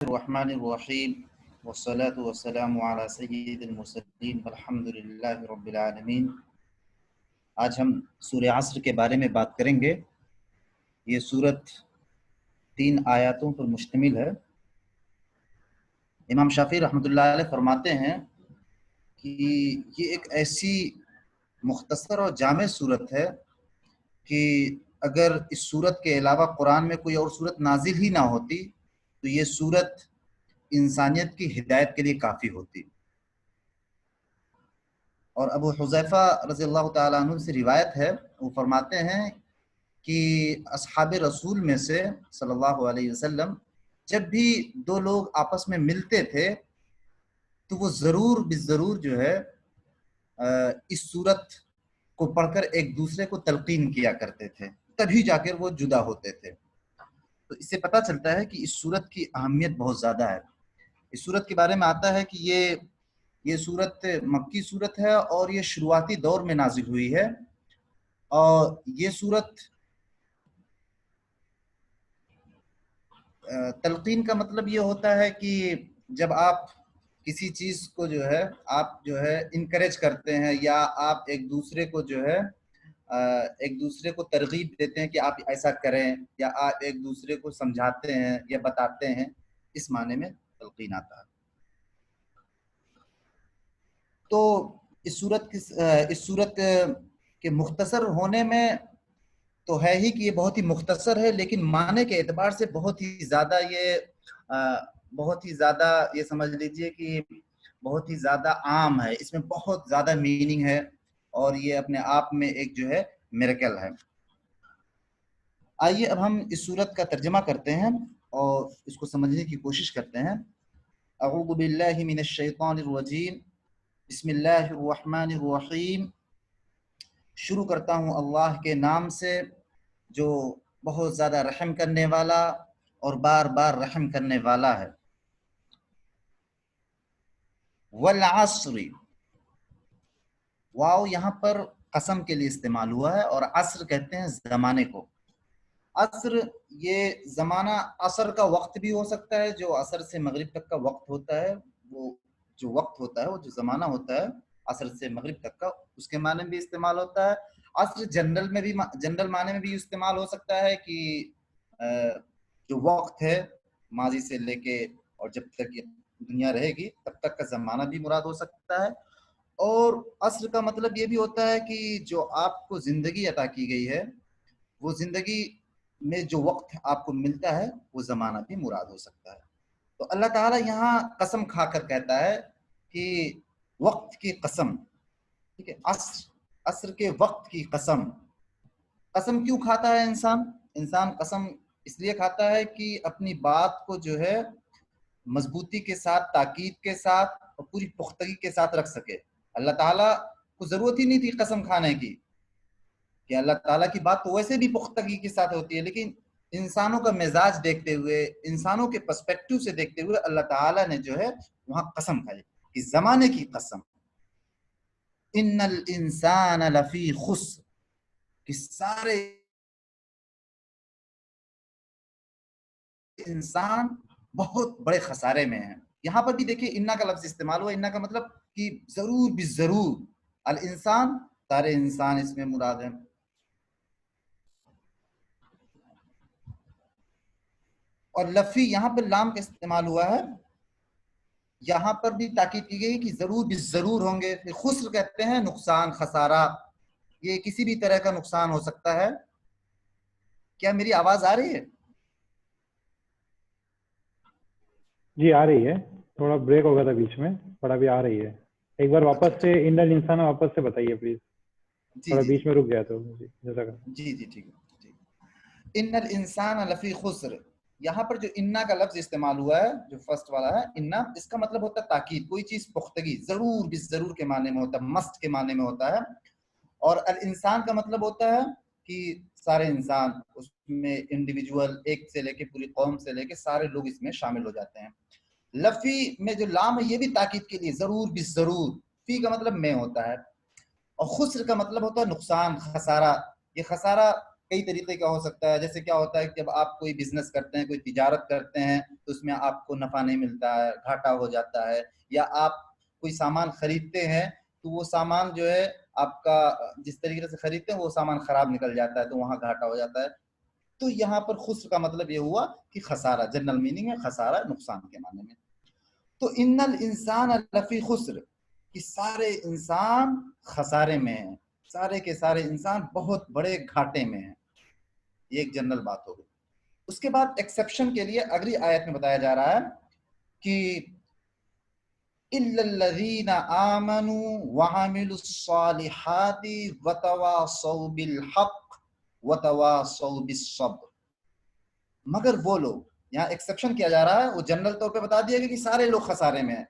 الرحمن الرحیم والصلاة والسلام علی سید المرسلین والحمد للہ رب العالمین۔ آج ہم سورہ عصر کے بارے میں بات کریں گے۔ یہ سورت 3 آیاتوں پر مشتمل ہے۔ امام شافعی رحمۃ اللہ علیہ فرماتے ہیں کہ یہ ایک ایسی مختصر اور جامع سورت ہے کہ اگر اس سورت کے علاوہ قرآن میں کوئی اور سورت نازل ہی نہ ہوتی تو یہ سورت انسانیت کی ہدایت کے لیے کافی ہوتی۔ اور ابو حذیفہ رضی اللہ تعالیٰ عنہ سے روایت ہے، وہ فرماتے ہیں کہ اصحاب رسول میں سے صلی اللہ علیہ وسلم جب بھی دو لوگ آپس میں ملتے تھے تو وہ ضرور بالضرور جو ہے اس سورت کو پڑھ کر ایک دوسرے کو تلقین کیا کرتے تھے، تبھی جا کر وہ جدا ہوتے تھے۔ تو اس سے پتہ چلتا ہے کہ اس سورت کی اہمیت بہت زیادہ ہے۔ اس سورت کے بارے میں آتا ہے کہ یہ سورت مکی سورت ہے اور یہ شروعاتی دور میں نازل ہوئی ہے، اور یہ سورت تلقین کا مطلب یہ ہوتا ہے کہ جب آپ کسی چیز کو جو ہے آپ جو ہے انکریج کرتے ہیں، یا آپ ایک دوسرے کو جو ہے ایک دوسرے کو ترغیب دیتے ہیں کہ آپ ایسا کریں، یا آپ ایک دوسرے کو سمجھاتے ہیں یا بتاتے ہیں، اس معنی میں تلقین آتا ہے۔ تو اس صورت کے مختصر ہونے میں تو ہے ہی کہ یہ بہت ہی مختصر ہے، لیکن معنی کے اعتبار سے بہت ہی زیادہ یہ سمجھ لیجئے کہ بہت ہی زیادہ عام ہے۔ اس میں بہت زیادہ میننگ ہے، اور یہ اپنے آپ میں ایک جو ہے میریکل ہے۔ آئیے اب ہم اس سورت کا ترجمہ کرتے ہیں اور اس کو سمجھنے کی کوشش کرتے ہیں۔ اعوذ باللہ من الشیطان الرجیم، بسم اللہ الرحمن الرحیم۔ شروع کرتا ہوں اللہ کے نام سے جو بہت زیادہ رحم کرنے والا اور بار بار رحم کرنے والا ہے۔ والعصر، واو یہاں پر قسم کے لیے استعمال ہوا ہے، اور عصر کہتے ہیں زمانے کو۔ عصر یہ زمانہ، عصر کا وقت بھی ہو سکتا ہے، جو عصر سے مغرب تک کا وقت ہوتا ہے، وہ جو وقت ہوتا ہے، وہ جو زمانہ ہوتا ہے عصر سے مغرب تک کا، اس کے معنی میں بھی استعمال ہوتا ہے۔ عصر جنرل معنی میں بھی استعمال ہو سکتا ہے کہ جو وقت ہے ماضی سے لے کے اور جب تک یہ دنیا رہے گی تب تک کا زمانہ بھی مراد ہو سکتا ہے۔ اور عصر کا مطلب یہ بھی ہوتا ہے کہ جو آپ کو زندگی عطا کی گئی ہے، وہ زندگی میں جو وقت آپ کو ملتا ہے وہ زمانہ بھی مراد ہو سکتا ہے۔ تو اللہ تعالیٰ یہاں قسم کھا کر کہتا ہے کہ وقت کی قسم، ٹھیک ہے، عصر کے وقت کی قسم۔ قسم کیوں کھاتا ہے انسان قسم اس لیے کھاتا ہے کہ اپنی بات کو جو ہے مضبوطی کے ساتھ، تاکید کے ساتھ اور پوری پختگی کے ساتھ رکھ سکے۔ اللہ تعالیٰ کو ضرورت ہی نہیں تھی قسم کھانے کی، کہ اللہ تعالیٰ کی بات تو ویسے بھی پختگی کے ساتھ ہوتی ہے، لیکن انسانوں کا مزاج دیکھتے ہوئے، انسانوں کے پرسپیکٹیو سے دیکھتے ہوئے اللہ تعالیٰ نے جو ہے وہاں قسم کھائی کہ زمانے کی قسم، ان الانسان لفی خسر، کہ سارے انسان بہت بڑے خسارے میں ہیں۔ یہاں پر بھی دیکھیں انا کا لفظ استعمال ہوا، انا کا مطلب کہ ضرور بالضرور، الانسان سارے انسان اس میں مراد ہیں۔ اور لفی یہاں پر لام کا استعمال ہوا ہے، یہاں پر بھی تاکید کی گئی کہ ضرور بالضرور ہوں گے۔ خسر کہتے ہیں نقصان، خسارہ، یہ کسی بھی طرح کا نقصان ہو سکتا ہے۔ کیا میری آواز آ رہی ہے؟ جی آ رہی ہے، تھوڑا بریک ہو گیا تھا بیچ میں، پر ابھی آ رہی ہے۔ ایک بار واپس سے ان الانسان واپس سے بتائیے پلیز، تھوڑا بیچ میں رک گیا تو۔ جی ٹھیک ہے۔ ان الانسان لفی خسر، یہاں پر جو انا کا لفظ استعمال ہوا ہے جو فرسٹ والا ہے انا، اس کا مطلب ہوتا ہے تاکید، کوئی چیز پختگی، ضرور بالضرور کے معنی میں ہوتا ہے، مست کے معنی میں ہوتا ہے۔ اور الانسان کا مطلب ہوتا ہے کہ سارے انسان، اس میں انڈیویجول ایک سے لے کے پوری قوم سے لے کے سارے لوگ اس میں شامل ہو جاتے ہیں۔ لفی میں جو لام ہے یہ بھی تاکید کے لیے، ضرور بالضرور، فی کا مطلب میں ہوتا ہے، اور خسر کا مطلب ہوتا ہے نقصان، خسارہ۔ یہ خسارہ کئی طریقے کا ہو سکتا ہے. جیسے کیا ہوتا ہے کہ جب آپ کوئی بزنس کرتے ہیں, کوئی تجارت کرتے ہیں, تو اس میں آپ کو نفع نہیں ملتا ہے, گھاٹا ہو جاتا ہے. یا آپ کوئی سامان خریدتے ہیں تو وہ سامان جو ہے آپ کا جس طریقے سے خریدتے ہیں وہ سامان خراب نکل جاتا ہے, تو وہاں گھاٹا ہو جاتا ہے. تو یہاں پر خسر کا مطلب یہ ہوا کہ خسارہ, جنرل میننگ ہے خسارہ نقصان کے معنی میں. تو ان الانسان لفی خسر, کہ سارے انسان خسارے میں ہیں, سارے کے سارے انسان بہت بڑے گھاٹے میں ہیں. یہ ایک جنرل بات ہوگی. اس کے بعد ایکسیپشن کے لیے اگلی آیت میں بتایا جا رہا ہے کہ الا الذین آمنوا وعملوا الصالحات وتواصوا بالحق وتواصوا بالصبر. مگر وہ لوگ, یہاں ایکسیپشن کیا جا رہا ہے, وہ جنرل طور پہ بتا دیا گیا کہ سارے لوگ خسارے میں ہیں,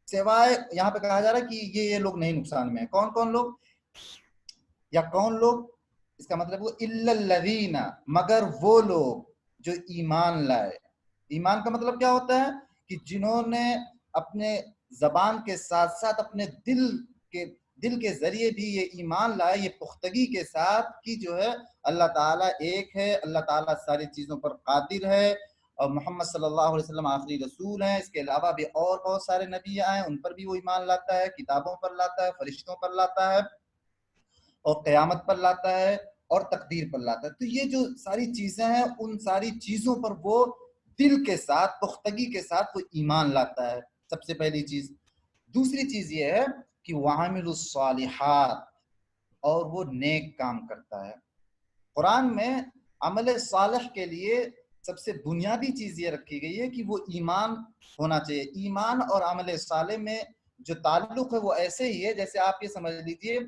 سوائے یہاں پہ کہا جا رہا ہے کہ یہ لوگ نہیں نقصان میں ہیں. کون کون لوگ یا کون لوگ؟ اس کا مطلب وہ الا الذین, مگر وہ لوگ جو ایمان لائے. ایمان کا مطلب کیا ہوتا ہے کہ جنہوں نے اپنے زبان کے ساتھ ساتھ اپنے دل کے ذریعے بھی یہ ایمان لائے, یہ پختگی کے ساتھ کہ جو ہے اللہ تعالیٰ ایک ہے, اللہ تعالیٰ ساری چیزوں پر قادر ہے, اور محمد صلی اللہ علیہ وسلم آخری رسول ہیں. اس کے علاوہ بھی اور بہت سارے نبی آئے, ان پر بھی وہ ایمان لاتا ہے, کتابوں پر لاتا ہے, فرشتوں پر لاتا ہے, اور قیامت پر لاتا ہے, اور تقدیر پر لاتا ہے. تو یہ جو ساری چیزیں ہیں, ان ساری چیزوں پر وہ دل کے ساتھ پختگی کے ساتھ وہ ایمان لاتا ہے, سب سے پہلی چیز. دوسری چیز یہ ہے کہ وعمل الصالحات, اور وہ نیک کام کرتا ہے. قرآن میں عمل صالح کے لیے سب سے بنیادی چیز یہ رکھی گئی ہے کہ وہ ایمان ہونا چاہیے. ایمان اور عمل صالح میں جو تعلق ہے وہ ایسے ہی ہے جیسے آپ یہ سمجھ لیجئے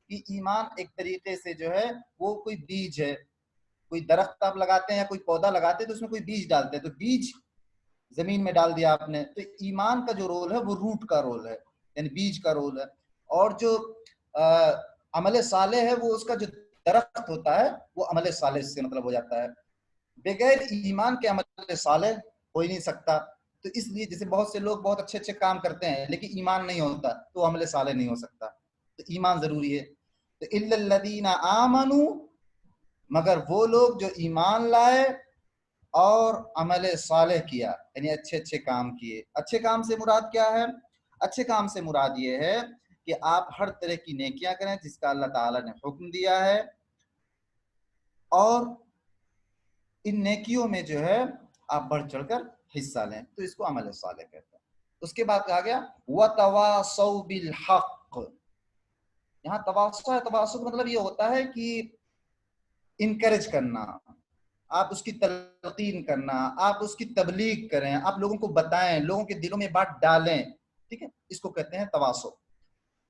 کہ ایمان ایک طریقے سے جو ہے وہ کوئی بیج ہے. کوئی درخت آپ لگاتے ہیں یا کوئی پودا لگاتے ہیں تو اس میں کوئی بیج ڈالتے ہیں, تو بیج زمین میں ڈال دیا آپ نے, تو ایمان کا جو رول ہے وہ روٹ کا رول ہے, یعنی بیج کا رول ہے. اور جو عمل صالح ہے وہ اس کا جو درخت ہوتا ہے وہ عمل صالح سے مطلب ہو جاتا ہے. بغیر ایمان کے عمل صالح ہو ہی نہیں سکتا. تو اس لیے جیسے بہت سے لوگ بہت اچھے اچھے کام کرتے ہیں لیکن ایمان نہیں ہوتا تو وہ عمل صالح نہیں ہو سکتا. تو ایمان ضروری ہے. تو الا الذین آمنوا, مگر وہ لوگ جو ایمان لائے اور عمل صالح کیا, یعنی اچھے اچھے کام کیے. اچھے کام سے مراد کیا ہے؟ اچھے کام سے مراد یہ ہے کہ آپ ہر طرح کی نیکیاں کریں جس کا اللہ تعالیٰ نے حکم دیا ہے, اور ان نیکیوں میں جو ہے آپ بڑھ چڑھ کر حصہ لیں, تو اس کو عمل صالح کہتے ہیں. اس کے بعد کہا گیا وَتَوَاصَوْا بِالْحَقِّ. یہاں تواصع ہے, تواصع کا مطلب یہ ہوتا ہے کہ انکریج کرنا, آپ اس کی تلقین کرنا, آپ اس کی تبلیغ کریں, آپ لوگوں کو بتائیں, لوگوں کے دلوں میں بات ڈالیں, ٹھیک ہے, اس کو کہتے ہیں تواصع.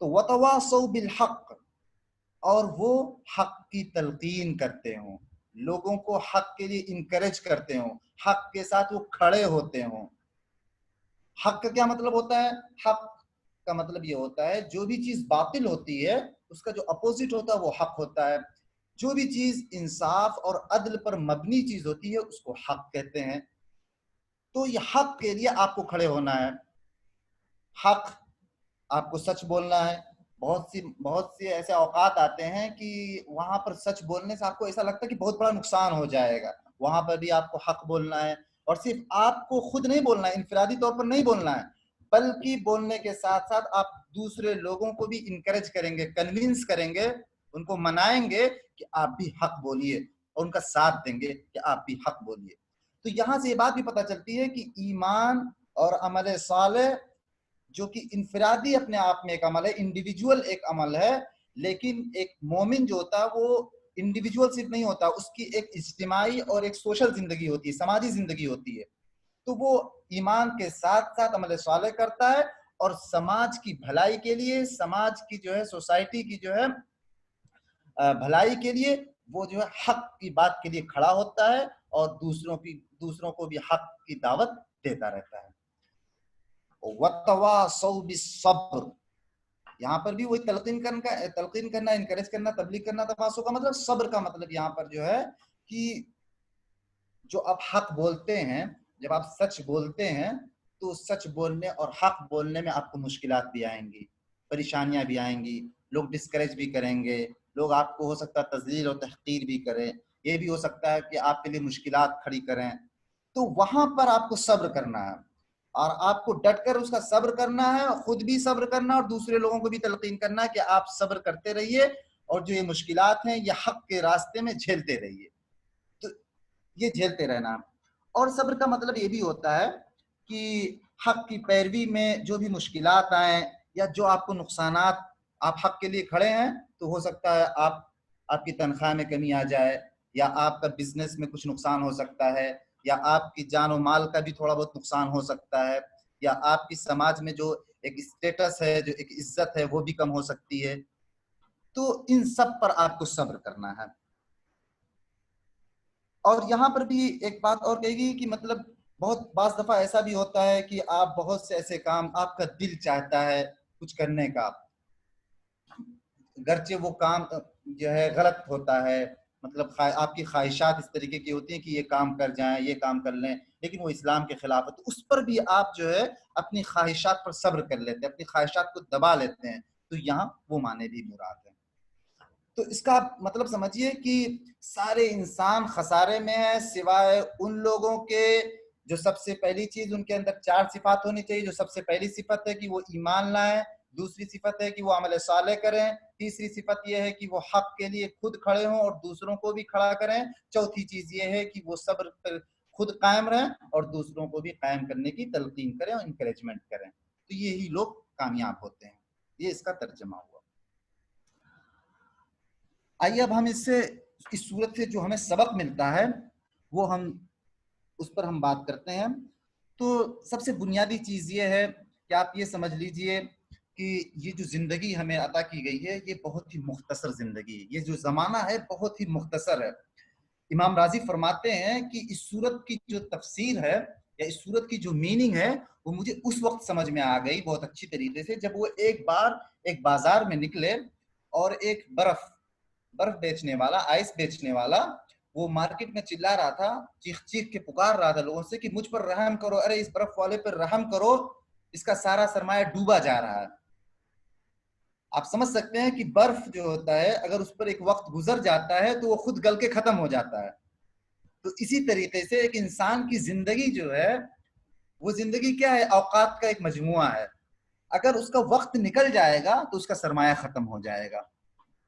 تو وَتَوَاصَوْا بِالْحَقِّ, اور وہ حق کی تلقین کرتے ہوں, لوگوں کو حق کے لیے انکریج کرتے ہوں, حق کے ساتھ وہ کھڑے ہوتے ہوں. حق کا کیا مطلب ہوتا ہے؟ حق کا مطلب یہ ہوتا ہے جو بھی چیز باطل ہوتی ہے اس کا جو اپوزٹ ہوتا ہے وہ حق ہوتا ہے. جو بھی چیز انصاف اور عدل پر مبنی چیز ہوتی ہے اس کو حق کہتے ہیں. تو یہ حق کے لیے آپ کو کھڑے ہونا ہے. حق, آپ کو سچ بولنا ہے. بہت سے ایسے اوقات آتے ہیں کہ وہاں پر سچ بولنے سے آپ کو ایسا لگتا ہے کہ بہت بڑا نقصان ہو جائے گا, وہاں پر بھی آپ کو حق بولنا ہے. اور صرف آپ کو خود نہیں بولنا ہے, انفرادی طور پر نہیں بولنا ہے, بلکہ بولنے کے ساتھ ساتھ آپ دوسرے لوگوں کو بھی انکریج کریں گے, کنونس کریں گے, ان کو منائیں گے کہ آپ بھی حق بولیے, اور ان کا ساتھ دیں گے کہ آپ بھی حق بولیے. تو یہاں سے یہ بات بھی پتہ چلتی ہے کہ ایمان اور عمل صالح جو کہ انفرادی اپنے آپ میں ایک عمل ہے, انڈیویجول ایک عمل ہے, لیکن ایک مومن جو ہوتا ہے وہ انڈیویجول صرف نہیں ہوتا, اس کی ایک اجتماعی اور ایک سوشل زندگی ہوتی ہے, سماجی زندگی ہوتی ہے. تو وہ ایمان کے ساتھ ساتھ عمل صالح کرتا ہے اور سماج کی بھلائی کے لیے, سماج کی جو ہے سوسائٹی کی جو ہے بھلائی کے لیے وہ جو ہے حق کی بات کے لیے کھڑا ہوتا ہے اور دوسروں کو بھی حق کی دعوت دیتا رہتا ہے. وَتَوَاصَوْا بِالصَّبْرِ, یہاں پر بھی وہی تلقین کرنا, انکریج کرنا, تبلیغ کرنا. تواصع کا مطلب صبر کا مطلب یہاں پر جو ہے کہ جو آپ حق بولتے ہیں, جب آپ سچ بولتے ہیں تو سچ بولنے اور حق بولنے میں آپ کو مشکلات بھی آئیں گی, پریشانیاں بھی آئیں گی, لوگ ڈسکریج بھی کریں گے, لوگ آپ کو ہو سکتا ہے تذلیل اور تحقیر بھی کریں. یہ بھی ہو سکتا ہے کہ آپ کے لیے مشکلات کھڑی کریں، تو وہاں پر آپ کو صبر کرنا ہے، اور آپ کو ڈٹ کر اس کا صبر کرنا ہے، خود بھی صبر کرنا ہے اور دوسرے لوگوں کو بھی تلقین کرنا ہے کہ آپ صبر کرتے رہیے، اور جو یہ مشکلات ہیں یہ حق کے راستے میں جھیلتے رہیے، تو یہ جھیلتے رہنا۔ اور صبر کا مطلب یہ بھی ہوتا ہے کہ حق کی پیروی میں جو بھی مشکلات آئیں یا جو آپ کو نقصانات، آپ حق کے لیے کھڑے ہیں تو ہو سکتا ہے آپ کی تنخواہ میں کمی آ جائے، یا آپ کا بزنس میں کچھ نقصان ہو سکتا ہے، یا آپ کی جان و مال کا بھی تھوڑا بہت نقصان ہو سکتا ہے، یا آپ کی سماج میں جو ایک اسٹیٹس ہے، جو ایک عزت ہے، وہ بھی کم ہو سکتی ہے، تو ان سب پر آپ کو صبر کرنا ہے۔ اور یہاں پر بھی ایک بات اور کہے گی کہ مطلب بہت بعض دفعہ ایسا بھی ہوتا ہے کہ آپ بہت سے ایسے کام آپ کا دل چاہتا ہے کچھ کرنے کا، گرچہ وہ کام جو ہے غلط ہوتا ہے، مطلب آپ کی خواہشات اس طریقے کی ہوتی ہیں کہ یہ کام کر جائیں، یہ کام کر لیں، لیکن وہ اسلام کے خلاف ہے، تو اس پر بھی آپ جو ہے اپنی خواہشات پر صبر کر لیتے ہیں، اپنی خواہشات کو دبا لیتے ہیں، تو یہاں وہ معنی بھی مراد ہیں۔ تو اس کا مطلب سمجھیے کہ سارے انسان خسارے میں ہیں سوائے ان لوگوں کے جو سب سے پہلی چیز ان کے اندر 4 صفات ہونی چاہیے۔ جو سب سے پہلی صفت ہے کہ وہ ایمان لائیں، دوسری صفت ہے کہ وہ عمل صالح کریں، تیسری صفت یہ ہے کہ وہ حق کے لیے خود کھڑے ہوں اور دوسروں کو بھی کھڑا کریں، چوتھی چیز یہ ہے کہ وہ صبر پر خود قائم رہیں اور دوسروں کو بھی قائم کرنے کی تلقین کریں اور انکریجمنٹ کریں، تو یہی لوگ کامیاب ہوتے ہیں۔ یہ اس کا ترجمہ ہوا۔ آئیے اب ہم اس صورت سے جو ہمیں سبق ملتا ہے وہ اس پر ہم بات کرتے ہیں۔ تو سب سے بنیادی چیز یہ ہے کہ آپ یہ سمجھ لیجئے کہ یہ جو زندگی ہمیں عطا کی گئی ہے یہ بہت ہی مختصر زندگی ہے، یہ جو زمانہ ہے بہت ہی مختصر ہے۔ امام راضی فرماتے ہیں کہ اس صورت کی جو تفسیر ہے یا اس صورت کی جو میننگ ہے وہ مجھے اس وقت سمجھ میں آ گئی بہت اچھی طریقے سے جب وہ ایک بار ایک بازار میں نکلے اور ایک برف بیچنے والا، آئس بیچنے والا، وہ مارکیٹ میں چلا رہا تھا، چیخ چیخ کے پکار رہا تھا لوگوں سے کہ مجھ پر رحم کرو، ارے اس برف والے پر رحم کرو، اس کا سارا سرمایہ ڈوبا جا رہا ہے۔ آپ سمجھ سکتے ہیں کہ برف جو ہوتا ہے اگر اس پر ایک وقت گزر جاتا ہے تو وہ خود گل کے ختم ہو جاتا ہے، تو اسی طریقے سے ایک انسان کی زندگی جو ہے وہ زندگی کیا ہے؟ اوقات کا ایک مجموعہ ہے، اگر اس کا وقت نکل جائے گا تو اس کا سرمایہ ختم ہو جائے گا۔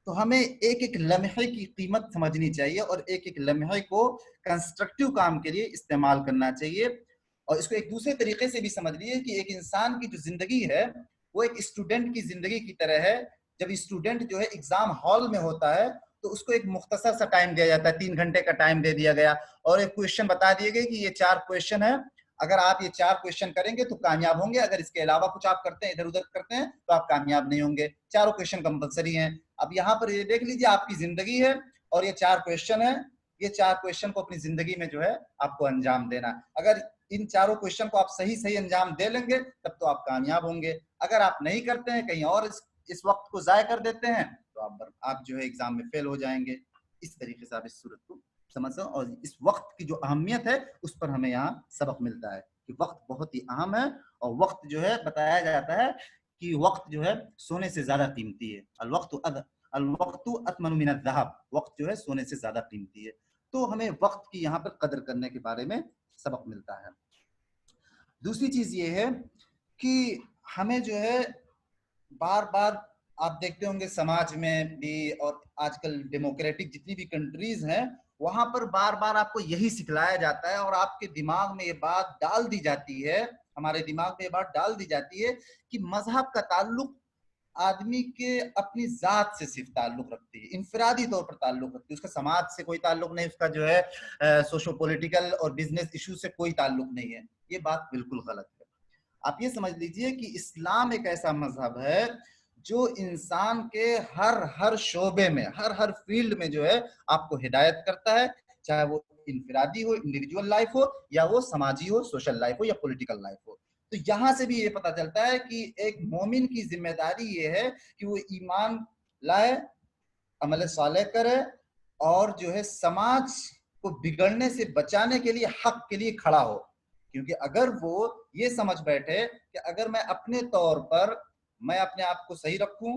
تو ہمیں ایک ایک لمحے کی قیمت سمجھنی چاہیے اور ایک ایک لمحے کو کنسٹرکٹیو کام کے لیے استعمال کرنا چاہیے، اور اس کو ایک دوسرے طریقے سے بھی سمجھ لیجیے کہ ایک انسان کی جو زندگی ہے وہ ایک اسٹوڈنٹ کی زندگی کی طرح ہے۔ جب اسٹوڈنٹ جو ہے ایگزام ہال میں ہوتا ہے تو اس کو ایک مختصر سا ٹائم دیا جاتا ہے، 3 گھنٹے کا ٹائم دے دیا گیا اور ایک کویشچن بتا دیے گئے کہ یہ 4 کویشچن ہے، اگر آپ یہ 4 کویشچن کریں گے تو کامیاب ہوں گے، اگر اس کے علاوہ کچھ آپ کرتے ہیں ادھر ادھر کرتے ہیں تو آپ کامیاب نہیں ہوں گے، چاروں کویشچن کمپلسری ہیں۔ اب یہاں پر یہ دیکھ لیجیے آپ کی زندگی ہے اور یہ 4 کویشچن ہیں، یہ 4 کویشچن کو اپنی زندگی میں جو ہے آپ کو انجام دینا، اگر ان چاروں کویشچن کو آپ صحیح انجام دے لیں گے تب تو آپ کامیاب ہوں گے، اگر آپ نہیں کرتے ہیں کہیں اور اس وقت کو ضائع کر دیتے ہیں تو آپ جو ہے ایگزام میں فیل ہو جائیں گے۔ اس طریقے سے آپ اس صورت کو سمجھ اور اس وقت کی جو اہمیت ہے اس پر ہمیں یہاں سبق ملتا ہے کہ وقت بہت ہی اہم ہے، اور وقت جو ہے بتایا جاتا ہے کہ وقت جو ہے سونے سے زیادہ قیمتی ہے، الوقت اثمن من الذهب، وقت جو ہے سونے سے زیادہ قیمتی ہے، تو ہمیں وقت کی یہاں پر قدر کرنے کے بارے میں سبق ملتا ہے۔ دوسری چیز یہ ہے کہ ہمیں جو ہے بار بار آپ دیکھتے ہوں گے سماج میں بھی اور آج کل ڈیموکریٹک جتنی بھی کنٹریز ہیں وہاں پر بار بار آپ کو یہی سکھلایا جاتا ہے اور آپ کے دماغ میں یہ بات ڈال دی جاتی ہے، ہمارے دماغ میں یہ بات ڈال دی جاتی ہے کہ مذہب کا تعلق آدمی کے اپنی ذات سے صرف تعلق رکھتی ہے، انفرادی طور پر تعلق رکھتی ہے، اس کا سماج سے کوئی تعلق نہیں، اس کا جو ہے سوشو پولیٹیکل اور بزنس ایشو سے کوئی تعلق نہیں ہے۔ یہ بات بالکل غلط ہے۔ آپ یہ سمجھ لیجئے کہ اسلام ایک ایسا مذہب ہے جو انسان کے ہر شعبے میں ہر فیلڈ میں جو ہے آپ کو ہدایت کرتا ہے، چاہے وہ انفرادی ہو، انڈیویجول لائف ہو، یا وہ سماجی ہو، سوشل لائف ہو یا پولیٹیکل لائف ہو۔ تو یہاں سے بھی یہ پتہ چلتا ہے کہ ایک مومن کی ذمہ داری یہ ہے کہ وہ ایمان لائے، عمل صالح کرے اور جو ہے سماج کو بگڑنے سے بچانے کے لیے حق کے لیے کھڑا ہو، کیونکہ اگر وہ یہ سمجھ بیٹھے کہ اگر میں اپنے طور پر میں اپنے آپ کو صحیح رکھوں